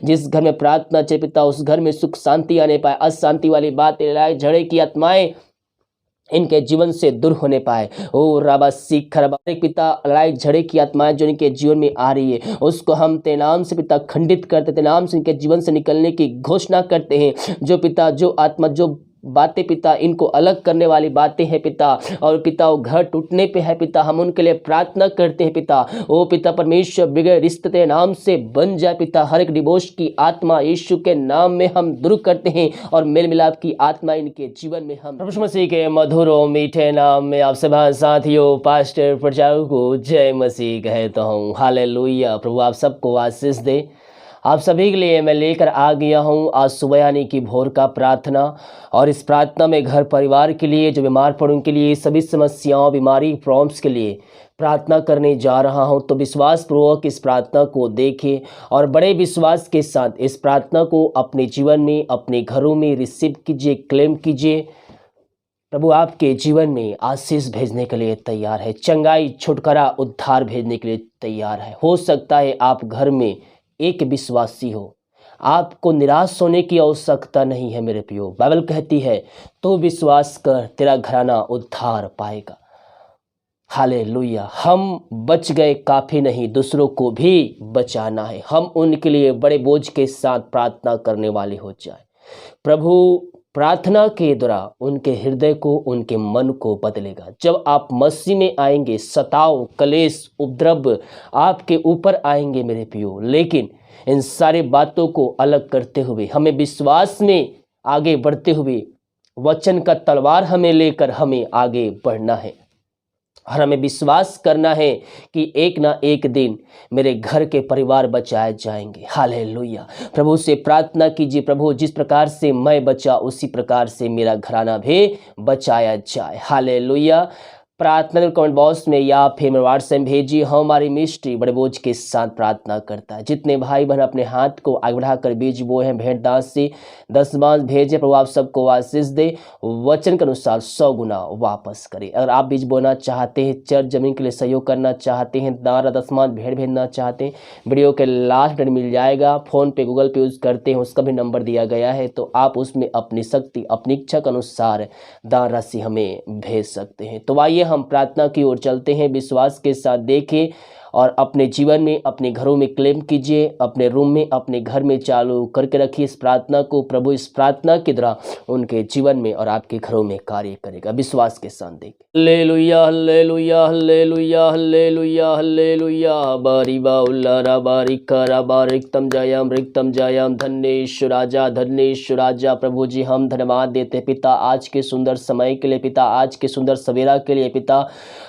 जिस घर में प्रार्थना चले पिता उस घर में सुख शांति आने पाए, अशांति वाली बातें, लड़ाई झगड़े की आत्माएं इनके जीवन से दूर होने पाए। ओ राबा सीख रबा पिता, लड़ाई झगड़े की आत्माएं जो इनके जीवन में आ रही है उसको हम तेरे नाम से पिता खंडित करते, तेरे नाम से इनके जीवन से निकलने की घोषणा करते हैं। जो पिता, जो आत्मा, जो बातें पिता इनको अलग करने वाली बातें हैं पिता, और पिता वो घर टूटने पे है पिता, हम उनके लिए प्रार्थना करते हैं पिता। ओ पिता परमेश्वर, बिगड़े रिश्ते तेरे नाम से बन जाए पिता। हर एक डिवोर्स की आत्मा यीशु के नाम में हम दूर करते हैं, और मेल मिलाप की आत्मा इनके जीवन में हम प्रभु मसीह के मधुर और मीठे नाम में आप सभी साथियों, पास्टर, प्रचारकों को जय मसीह कहता हूँ। हालेलुया। प्रभु आप सबको आशीष दे। आप सभी के लिए मैं लेकर आ गया हूँ आज सुबह यानी कि भोर का प्रार्थना, और इस प्रार्थना में घर परिवार के लिए, जो बीमार पड़ों के लिए, सभी समस्याओं, बीमारी, प्रॉब्लम्स के लिए प्रार्थना करने जा रहा हूँ। तो विश्वास पूर्वक इस प्रार्थना को देखें और बड़े विश्वास के साथ इस प्रार्थना को अपने जीवन में, अपने घरों में रिसीव कीजिए, क्लेम कीजिए। प्रभु आपके जीवन में आशीष भेजने के लिए तैयार है, चंगाई, छुटकारा, उद्धार भेजने के लिए तैयार है। हो सकता है आप घर में एक विश्वासी हो, आपको निराश होने की आवश्यकता नहीं है मेरे प्रियो। बाइबल कहती है तो विश्वास कर, तेरा घराना उद्धार पाएगा। हालेलुया। हम बच गए काफ़ी नहीं, दूसरों को भी बचाना है। हम उनके लिए बड़े बोझ के साथ प्रार्थना करने वाले हो जाए। प्रभु प्रार्थना के द्वारा उनके हृदय को, उनके मन को बदलेगा। जब आप मसीह में आएंगे, सताव, कलेश, उपद्रव आपके ऊपर आएंगे मेरे प्रियो, लेकिन इन सारी बातों को अलग करते हुए हमें विश्वास में आगे बढ़ते हुए वचन का तलवार हमें लेकर हमें आगे बढ़ना है, और हमें विश्वास करना है कि एक ना एक दिन मेरे घर के परिवार बचाए जाएंगे। हालेलुया। प्रभु से प्रार्थना कीजिए, प्रभु जिस प्रकार से मैं बचा उसी प्रकार से मेरा घराना भी बचाया जाए। हालेलुया। प्रार्थना कमेंट बॉक्स में या फिर मेरे व्हाट्सएप भेजिए। हमारी मिनिस्ट्री बड़े बोझ के साथ प्रार्थना करता है। जितने भाई बहन अपने हाथ को आगे बढ़ाकर बीज वो हैं भेंट दास से 10 मांस भेजे, प्रभु आप सबको आशीष दे, वचन के अनुसार 100 गुना वापस करे। अगर आप बीज बोना चाहते हैं, चर्च जमीन के लिए सहयोग करना चाहते हैं, दारा 10 मांस भेंट भेजना चाहते हैं, वीडियो के लास्ट में मिल जाएगा। फोन पे, गूगल पे यूज करते हैं उसका भी नंबर दिया गया है, तो आप उसमें अपनी शक्ति, अपनी इच्छा के अनुसार दान राशि हमें भेज सकते हैं। तो आइए हम प्रार्थना की ओर चलते हैं। विश्वास के साथ देखें और अपने जीवन में, अपने घरों में क्लेम कीजिए, अपने रूम में, अपने घर में चालू करके रखिए इस प्रार्थना को। प्रभु इस प्रार्थना के द्वारा उनके जीवन में और आपके घरों में कार्य करेगा। विश्वास के साथ देखें। Hallelujah, hallelujah, hallelujah, hallelujah, hallelujah. बारी बाउला रा बारी करा बारिकतम जयम रिक्तम जयम। धन्येश्वर राजा, धन्येश्वर राजा। प्रभु जी हम धन्यवाद देते हैं पिता आज के सुंदर समय के लिए, पिता आज के सुंदर सवेरा के लिए। पिता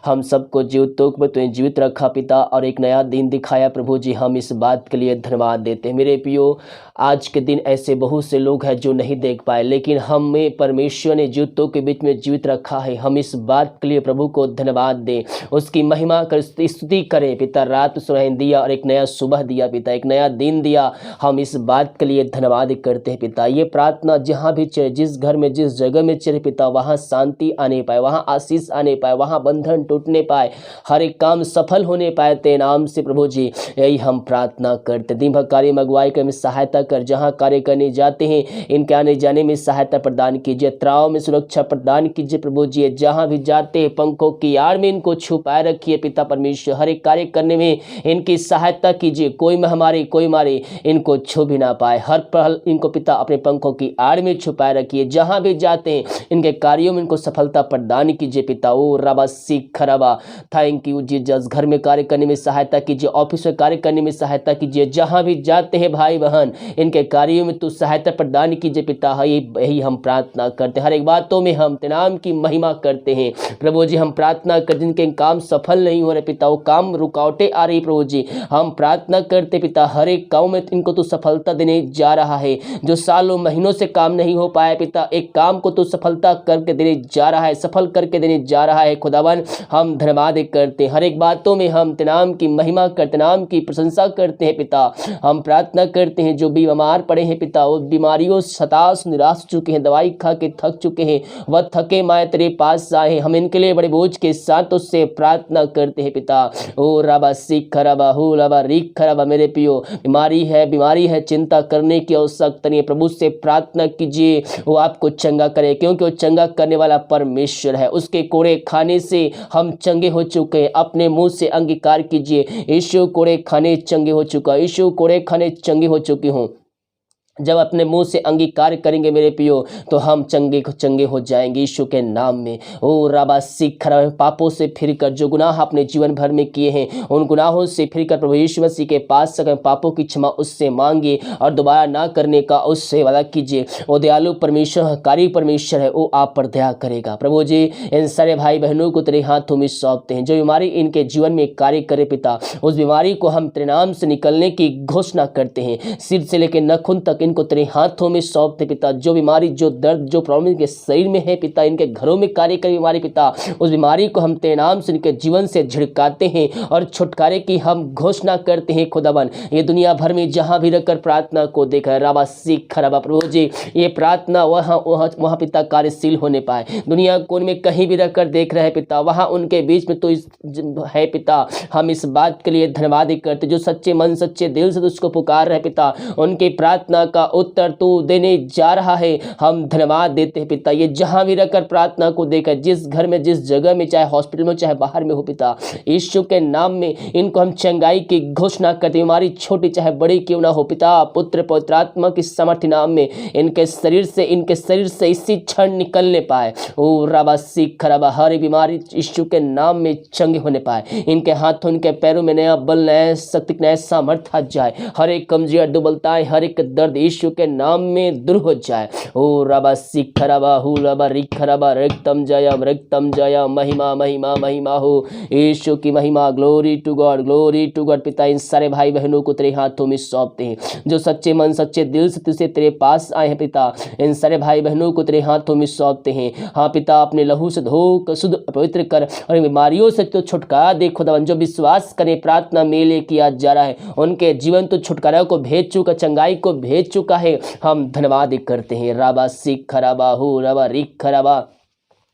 हम सबको जीवितों में तुमने जीवित रखा पिता, और एक नया दिन दिखाया। प्रभु जी हम इस बात के लिए धन्यवाद देते हैं। मेरे प्रियो, आज के दिन ऐसे बहुत से लोग हैं जो नहीं देख पाए, लेकिन हमें परमेश्वर ने जीवितों के बीच में जीवित रखा है। हम इस बात के लिए प्रभु को धन्यवाद दें, उसकी महिमा कर, स्तुति करें। पिता रात सुनाई दिया और एक नया सुबह दिया पिता, एक नया दिन दिया। हम इस बात के लिए धन्यवाद करते हैं पिता। ये प्रार्थना जहाँ भी चले, जिस घर में, जिस जगह में चले पिता, वहाँ शांति आने पाए, वहाँ आशीष आने पाए, वहाँ बंधन टूटने पाए, हर एक काम सफल होने पाए तेरे नाम से। प्रभु जी यही हम प्रार्थना करते। दिन भर कार्य में अगुवाई कर, सहायता कर, जहाँ कार्य करने जाते हैं इनके आने जाने में सहायता प्रदान कीजिए, यात्राओं में सुरक्षा प्रदान कीजिए। प्रभु जी जहाँ भी जाते हैं पंखों की आड़ में इनको छुपाए रखिए पिता परमेश्वर। हर एक कार्य करने में इनकी सहायता कीजिए, कोई महामारी, कोई मारी इनको छू भी ना पाए। हर पल इनको पिता अपने पंखों की आड़ में छुपाए रखिए। जहाँ भी जाते हैं इनके कार्यों में इनको सफलता प्रदान कीजिए पिता। ओ रबा सीख रबा, थैंक यू जीसस। घर में कार्य करने में सहायता कीजिए, ऑफिस में कार्य करने में सहायता कीजिए। जहाँ भी जाते हैं भाई बहन इनके कार्यों में तू सहायता प्रदान कीजिए पिता। यही हम प्रार्थना करते हैं। हर एक बातों में हम तेरे नाम की महिमा करते हैं प्रभु जी। हम प्रार्थना कर, जिनके काम सफल नहीं हो रहे पिता, वो काम रुकावटें आ रही प्रभु जी, हम प्रार्थना करते पिता हर एक काम में इनको तू सफलता देने जा रहा है। जो सालों महीनों से काम नहीं हो पाया पिता, एक काम को तू सफलता करके देने जा रहा है, सफल करके देने जा रहा है खुदावन। हम धन्यवाद करते हैं। हर एक बातों में हम तेरे नाम की महिमा करते, नाम की प्रशंसा करते हैं पिता। हम प्रार्थना करते हैं जो भी बीमार पड़े हैं पिता, वो बीमारियों से हताश निराश हो चुके हैं, दवाई खा के थक चुके हैं, वह थके माए तेरे पास आए हैं। हम इनके लिए बड़े बोझ के साथ उससे प्रार्थना करते हैं पिता। ओ राबा सीख खराबा हो लाबा रीख खराबा, मेरे पियो बीमारी है, चिंता करने की आवश्यकता नहीं है। प्रभु से प्रार्थना कीजिए, वो आपको चंगा करे, क्योंकि वो चंगा करने वाला परमेश्वर है। उसके कोड़े खाने से हम चंगे हो चुके हैं। अपने मुंह से अंगीकार कीजिए, यीशु कोड़े खाने चंगे हो चुका, यीशु कोड़े खाने चंगे हो चुकी हूँ। जब अपने मुंह से अंगीकार करेंगे मेरे पियो, तो हम चंगे हो जाएंगे यीशु के नाम में। ओ राबा सीख पापों से फिरकर जो गुनाह अपने जीवन भर में किए हैं, उन गुनाहों से फिरकर प्रभु यीशु मसीह के पास सके, पापों की क्षमा उससे मांगिए और दोबारा ना करने का उससे वादा कीजिए। वो दयालु परमेश्वर, कारी परमेश्वर है, वो आप पर दया करेगा। प्रभु जी इन सारे भाई बहनों को तेरे हाथों में सौंपते हैं। जो बीमारी इनके जीवन में कार्य करे पिता, उस बीमारी को हम तेरे नाम से निकलने की घोषणा करते हैं। सिर से लेकर नखून तक इनको तेरे हाथों में सौंपते पिता। जो बीमारी, जो दर्द, जो प्रॉब्लम इनके शरीर में है पिता, इनके घरों में कार्य करे बीमारी पिता, उस बीमारी को हम तेरे नाम से इनके जीवन से झिड़काते हैं और छुटकारे की हम घोषणा करते हैं। खुदावन ये दुनिया भर में जहां भी रहकर प्रार्थना को देखा राबा सीख खराबा, प्रभु जी ये प्रार्थना वहां पिता कार्यशील होने पाए। दुनिया कोने में कहीं भी रहकर देख रहे हैं पिता, वहां उनके बीच में तो है पिता। हम इस बात के लिए धन्यवाद करते, जो सच्चे मन सच्चे दिल से उसको पुकार रहे पिता, उनकी प्रार्थना का उत्तर तू देने जा रहा है। हम धन्यवाद देते हैं पिता। ये जहां भी रहकर प्रार्थना को देखा, जिस घर में, जिस जगह में, चाहे हॉस्पिटल में, चाहे बाहर में हो पिता, यीशु के नाम में इनको हम चंगाई की घोषणा करते हैं। हमारी छोटी चाहे बड़ी क्यों ना हो पिता, पुत्र पवित्र आत्मा की समर्थ नाम में इनके शरीर से इसी क्षण निकलने पाए। ओ रबा सीख खराबा, हर बीमारी यीशु के नाम में चंगे होने पाए। इनके हाथों, इनके पैरों में नया बल, नया शक्ति, नया सामर्थ्य आ जाए। हर एक कमजोरी, दुबलताएं, हर एक दर्द यीशु के नाम में दूर हो जाए। ओ रबा सीख खराबा हु रबा रिख खराबा, रक्तम जय, महिमा महिमा महिमा हो यीशु की महिमा। Glory to God, glory to God. पिता इन सारे भाई बहनों को तेरे हाथों में सौंपते हैं, जो सच्चे मन सच्चे दिल से तुझसे तेरे पास आए हैं पिता। इन सारे भाई बहनों को तेरे हाथों में सौंपते हैं। हाँ पिता, अपने लहू से धो शुद्ध पवित्र कर और बीमारियों से तो छुटकारा दे खुदावन। जो विश्वास करें प्रार्थना में ले किया जा रहा है, उनके जीवन तो छुटकारा को भेज चुका, चंगाई को भेज चुका है। हम धन्यवाद करते हैं। राबा सीख खराबा हो रबा रिख खराबा,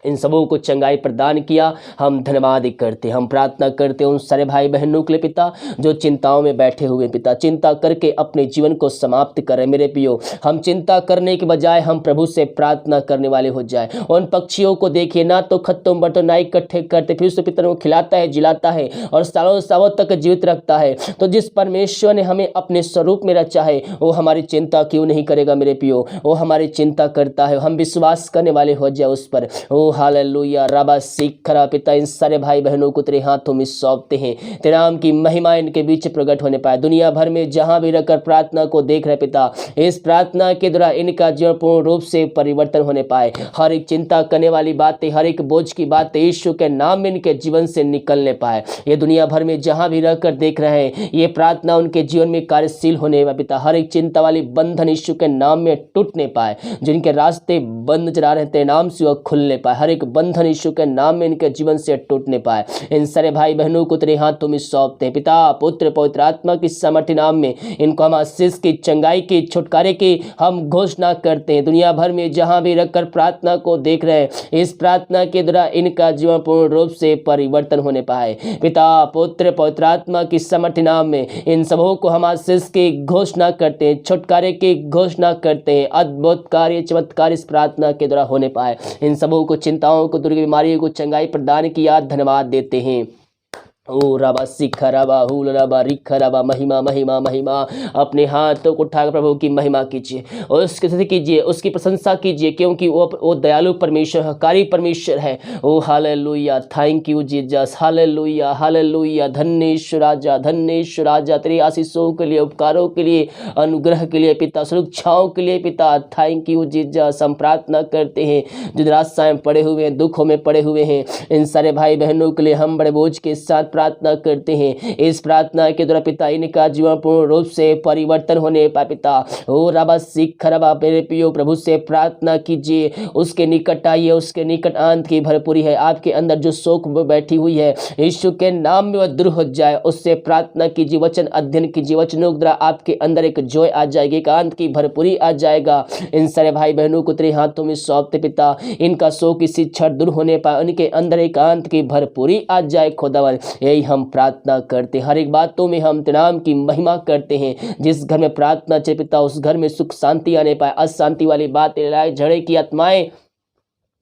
इन सबों को चंगाई प्रदान किया। हम धन्यवाद करते, हम प्रार्थना करते उन सारे भाई बहनों के लिए पिता, जो चिंताओं में बैठे हुए पिता, चिंता करके अपने जीवन को समाप्त करें। मेरे पियो, हम चिंता करने के बजाय हम प्रभु से प्रार्थना करने वाले हो जाए। उन पक्षियों को देखिए, ना तो खत्तों बर्तों ना इकट्ठे करते, फिर उसके पिता को खिलाता है, जिलाता है और सालों सालों तक जीवित रखता है। तो जिस परमेश्वर ने हमें अपने स्वरूप में रचा है, वो हमारी चिंता क्यों नहीं करेगा मेरे पियो? वो हमारी चिंता करता है। हम विश्वास करने वाले हो जाए उस पर। ओ हालेलुया। रबा सीख खरा पिता, इन सारे भाई बहनों को तेरे हाथों में सौंपते हैं। तेरे नाम की महिमा इनके बीच प्रकट होने पाए। दुनिया भर में जहां भी रहकर प्रार्थना को देख रहे पिता, इस प्रार्थना के द्वारा इनका जीवन पूर्ण रूप से परिवर्तन होने पाए। हर एक चिंता करने वाली बातें, हर एक बोझ की बातें यीशु के नाम में इनके जीवन से निकलने पाए। ये दुनिया भर में जहां भी रहकर देख रहे हैं, ये प्रार्थना उनके जीवन में कार्यशील होने पाए पिता। हर एक चिंता वाली बंधन यीशु के नाम में टूटने पाए। जिनके रास्ते बंद चला रहे तेरे नाम से वह खुलने पाए। हर एक बंधन यीशु के नाम में इनके जीवन से टूटने पाए। इन सारे भाई बहनों को तेरे हाथों में सौंपते हैं पिता। पुत्र पवित्र आत्मा की सामर्थ्य नाम में इनको हम आशीष की, चंगाई की, छुटकारे की हम घोषणा करते हैं। दुनिया भर में जहां भी रखकर प्रार्थना को देख रहे हैं, इस प्रार्थना के द्वारा इनका जीवन पूर्ण रूप से परिवर्तन होने पाए। पिता पुत्र पवित्र आत्मा की सामर्थ्य नाम में इन सबों को हम आशीष की घोषणा करते हैं, छुटकारे की घोषणा करते हैं। अद्भुत कार्य, चमत्कार इस प्रार्थना के द्वारा होने पाए। इन सबों को, चिंताओं को, दुर्ग बीमारियों को चंगाई प्रदान किया, धन्यवाद देते हैं। ओ रबा सिखा रबा हुल रबा रिखा रबा, महिमा महिमा महिमा। अपने हाथों को उठाकर प्रभु की महिमा कीजिए और उसके साथ कीजिए, उसकी प्रशंसा कीजिए, क्योंकि वो दयालु परमेश्वर है, कारी परमेश्वर है। Oh hallelujah, thank you Jesus, hallelujah hallelujah. धन्य ईश्वर राजा, धन्य ईश्वर राजा, तेरे आशीषों के लिए, उपकारों के लिए, अनुग्रह के लिए पिता, सुरक्षाओं के लिए पिता, थैंक यू जीसस। हम प्रार्थना करते हैं जो निराशा में पड़े हुए हैं, दुखों में पड़े हुए हैं, इन सारे भाई बहनों के लिए हम बड़े बोझ के साथ प्रार्थना करते हैं। इस प्रार्थना के द्वारा पिता इनका जीवन पूर्ण रूप से परिवर्तन होने पाए पिता। ओ रबा सीख रबा मेरे प्रियो प्रभु से प्रार्थना कीजिए, उसके निकट आइए, उसके निकट आनंद की भरपूरी है। आपके अंदर जो शोक बैठी हुई है यीशु के नाम में वह दूर हो जाए। उससे प्रार्थना कीजिए, वचन अध्ययन कीजिए, वचनों के द्वारा आपके अंदर एक जॉय आ जाएगी, एक आनंद की भरपूरी आ जाएगा। इन सारे भाई बहनों को तेरे हाथों में सौंपते पिता, इनका शोक इसी क्षण दूर होने पाए, उनके अंदर एक आनंद की भरपूरी आ जाए खुदावन। यही हम प्रार्थना करते हैं। हर एक बातों में हम तेरे नाम की महिमा करते हैं। जिस घर में प्रार्थना चले पिता उस घर में सुख शांति आने पाए, अशांति वाली बातें, लड़ाई झगड़े की आत्माएं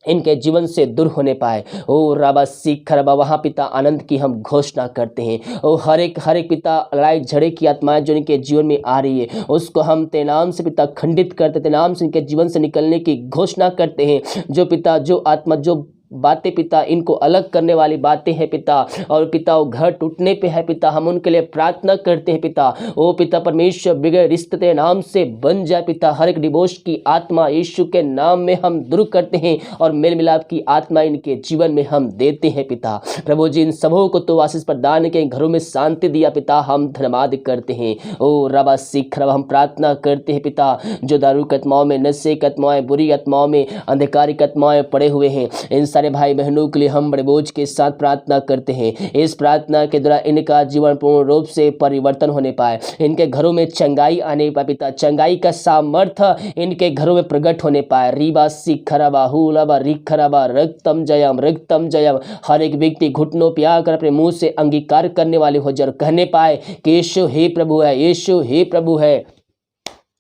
इनके जीवन से दूर होने पाए। ओ राबा सीख रबा वहाँ पिता आनंद की हम घोषणा करते हैं। ओ हर एक पिता लड़ाई झगड़े की आत्माएं जो इनके जीवन में आ रही है उसको हम तेरे नाम से पिता खंडित करते, तेरे नाम से इनके जीवन से निकलने की घोषणा करते हैं। जो पिता जो आत्मा जो बातें पिता इनको अलग करने वाली बातें हैं पिता, और पिता वो घर टूटने पे है पिता, हम उनके लिए प्रार्थना करते हैं पिता। ओ पिता परमेश्वर बिगड़े रिश्ते तेरे नाम से बन जाए पिता। हर एक डिवोर्स की आत्मा यीशु के नाम में हम दूर करते हैं और मेल मिलाप की आत्मा इनके जीवन में हम देते हैं पिता। प्रभु जी इन सबों को तो आशीष प्रदान के घरों में शांति दिया पिता, हम धन्यवाद करते हैं। ओ रबा सीख रबा हम प्रार्थना करते हैं पिता, जो दारू की आत्माओं में, नशे की आत्माएं, बुरी आत्माओं में, अंधकार की आत्माएं पड़े हुए हैं, इन सारे भाई बहनों के लिए हम बड़े बोझ के साथ प्रार्थना करते हैं। इस प्रार्थना के द्वारा इनका जीवन पूर्ण रूप से परिवर्तन होने पाए, इनके घरों में चंगाई आने पाए पिता, चंगाई का सामर्थ्य इनके घरों में प्रकट होने पाए। रीबा सीखरबा हुलबा रिखरबा रक्तम जयम। हर एक व्यक्ति घुटनों पे आकर अपने मुंह से अंगीकार करने वाले हो जाए, कहने पाए कि यीशु हे प्रभु है, यीशु हे प्रभु है।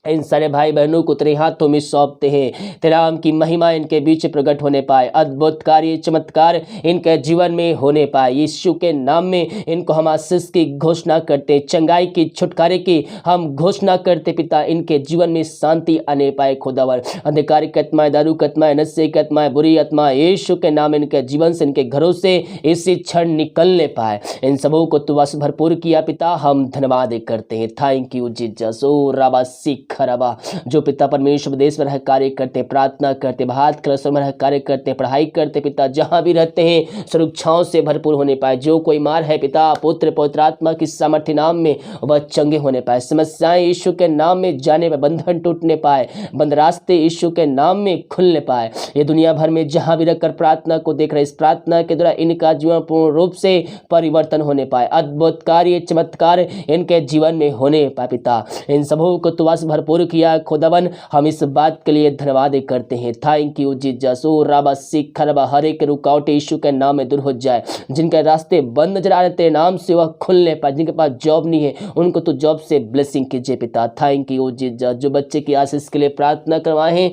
इन सारे भाई बहनों को तेरे हाथों में सौंपते हैं। तेरे नाम की महिमा इनके बीच प्रकट होने पाए, अद्भुत कार्य चमत्कार इनके जीवन में होने पाए। यीशु के नाम में इनको हम आशीष की घोषणा करते, चंगाई की, छुटकारे की हम घोषणा करते पिता। इनके जीवन में शांति आने पाए खुदावर। अंधकार की आत्माएं, दारू की आत्माएं, नशे की आत्माएं, बुरी आत्माएं यीशु के नाम इनके जीवन से, इनके घरों से इसी क्षण निकलने पाए। इन सबों को तू बस भरपूर किया पिता, हम धन्यवाद करते हैं। Thank you Jesus. ओ राबा सीख खरबा जो पिता परमेश्वर देश में रह कार्य करते, प्रार्थना करते, भारत क्लस्टर में रह कार्य करते, पढ़ाई करते पिता, जहां भी रहते हैं सुरक्षाओं से भरपूर होने पाए। जो कोई मार है पिता पुत्र पवित्र आत्मा की सामर्थ्य नाम में वह चंगे होने पाए। समस्याएं यीशु के नाम में जाने में, बंधन टूटने पाए, बंद रास्ते यीशु के नाम में खुलने पाए। ये दुनिया भर में जहां भी रहकर प्रार्थना को देख रहे, इस प्रार्थना के द्वारा इनका जीवन पूर्ण रूप से परिवर्तन होने पाए, अद्भुत कार्य चमत्कार इनके जीवन में होने पाए पिता। इन सबों को तू बस भरपूर किया खुदावन, हम इस बात के लिए धन्यवाद करते हैं। Thank you Jesus. ओ राबा सीख खरबा हर एक रुकावट यीशु के नाम में दूर हो जाए। जिनके रास्ते बंद नजर आ रहे तेरे नाम से वह खुलने पाए, जिनके पास जॉब नहीं है उनको तो जॉब से ब्लेसिंग कीजिए पिता। Thank you Jesus. जो बच्चे की आशीष के लिए प्रार्थना करवाए हैं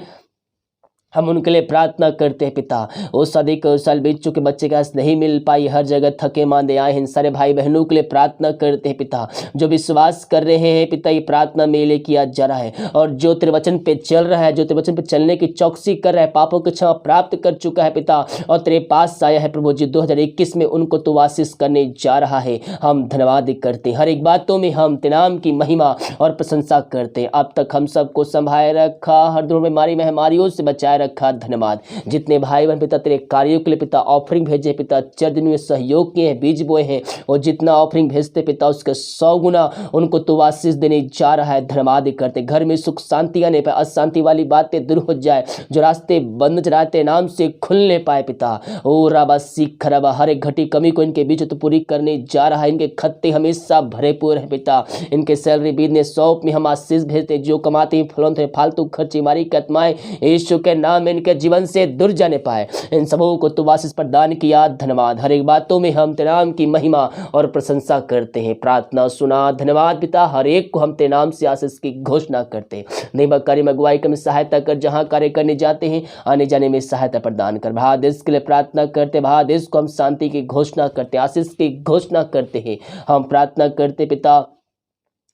हम उनके लिए प्रार्थना करते हैं पिता। वो सदी के साल बीत चुके बच्चे के पास नहीं मिल पाई, हर जगह थके मांदे आए हैं, सारे भाई बहनों के लिए प्रार्थना करते हैं पिता। जो विश्वास कर रहे हैं पिता ये प्रार्थना में ले किया जा रहा है, और जो तेरे वचन पे चल रहा है, जो तेरे वचन पे चलने की चौकसी कर रहा है, पापों की क्षमा प्राप्त कर चुका है पिता और तेरे पास आया है प्रभु जी 2021 में उनको तो आशीष करने जा रहा है। हम धन्यवाद करते हैं। हर एक बातों में हम तेरे नाम की महिमा और प्रशंसा करते हैं। अब तक हम सबको संभाले रखा, हर दूर बीमारी महामारियों से बचाए रखा, धन्यवाद। जितने भाई बहन पिता तेरे कार्यों के लिए पिता ऑफरिंग भेजे पिता, चर्च में सहयोग किए हैं, बीज बोए हैं, और जितना ऑफरिंग भेजते पिता उसके 100 गुना उनको तो आशीष देने जा रहा है। धन्यवाद करते। घर में सुख शांति आने पाए, अशांति वाली बातें दूर हो जाए, जो रास्ते बंद चलाते नाम से खुलने पाए पिता। ओ राबा सीख रबा हर एक घटी कमी को इनके बीच तो पूरी करने जा रहा है। इनके खत्ते हमेशा भरे पूरे हैं पिता। इनके सैलरी बिजनेस शॉप में हम आशीष भेजते, जो कमाते हैं फलंत है, फालतू खर्ची मारी की आत्माएं यीशु के नाम में इनके जीवन से दूर जाने पाए। इन सबों को तू आशीष प्रदान किया, धन्यवाद। हर एक बातों में हम तेरे नाम की महिमा और प्रशंसा करते हैं। प्रार्थना सुना, धन्यवाद पिता। हर एक को हम तेरे नाम से आशीष की घोषणा करते हैं। नहीं कार्य में अगुवाई में सहायता कर, जहां कार्य करने जाते हैं आने जाने में सहायता प्रदान कर। भारत देश के लिए प्रार्थना करते, भारत देश को हम शांति की घोषणा करते, आशीष की घोषणा करते हैं। हम प्रार्थना करते पिता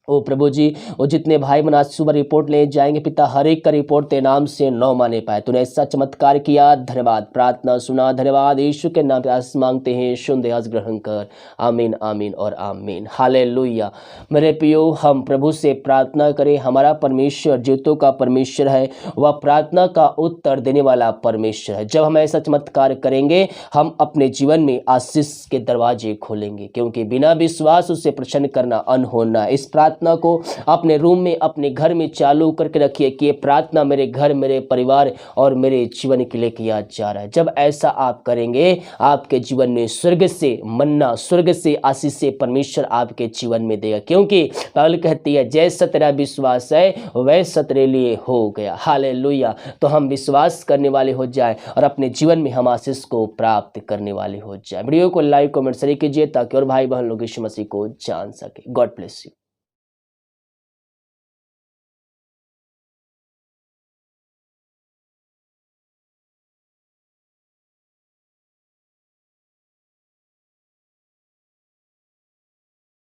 ओ प्रभु जी, वो जितने भाई बहन आज सुबह रिपोर्ट ले जाएंगे पिता, हर एक का रिपोर्ट तेरे नाम से नौ माने पाए। तूने ऐसा चमत्कार किया, धन्यवाद। प्रार्थना सुना, धन्यवाद। यीशु के नाम पे आज मांगते हैं, सुन दे, आज ग्रहण कर। आमीन, आमीन और आमीन। हालेलुया। मेरे प्रियो, हम प्रभु से प्रार्थना करें। हमारा परमेश्वर जीतों का परमेश्वर है, वह प्रार्थना का उत्तर देने वाला परमेश्वर है। जब हम ऐसा चमत्कार करेंगे, हम अपने जीवन में आशीष के दरवाजे खोलेंगे, क्योंकि बिना विश्वास उसे प्रसन्न करना अनहोना। इस प्रार्थना को अपने रूम में, अपने घर में चालू करके रखिए कि ये प्रार्थना मेरे घर, मेरे परिवार और मेरे जीवन के लिए किया जा रहा है। जब ऐसा आप करेंगे, आपके जीवन में स्वर्ग से मन्ना, स्वर्ग से आशीष से परमेश्वर आपके जीवन में देगा, क्योंकि बाइबल कहती है जैसा तेरा विश्वास है वैसा तेरे लिए हो गया। हालेलुया। तो हम विश्वास करने वाले हो जाए और अपने जीवन में हम आशीष को प्राप्त करने वाले हो जाए। वीडियो को लाइक, कमेंट, शेयर कीजिए ताकि और भाई बहन लोग यीशु मसीह को जान सके। God bless you.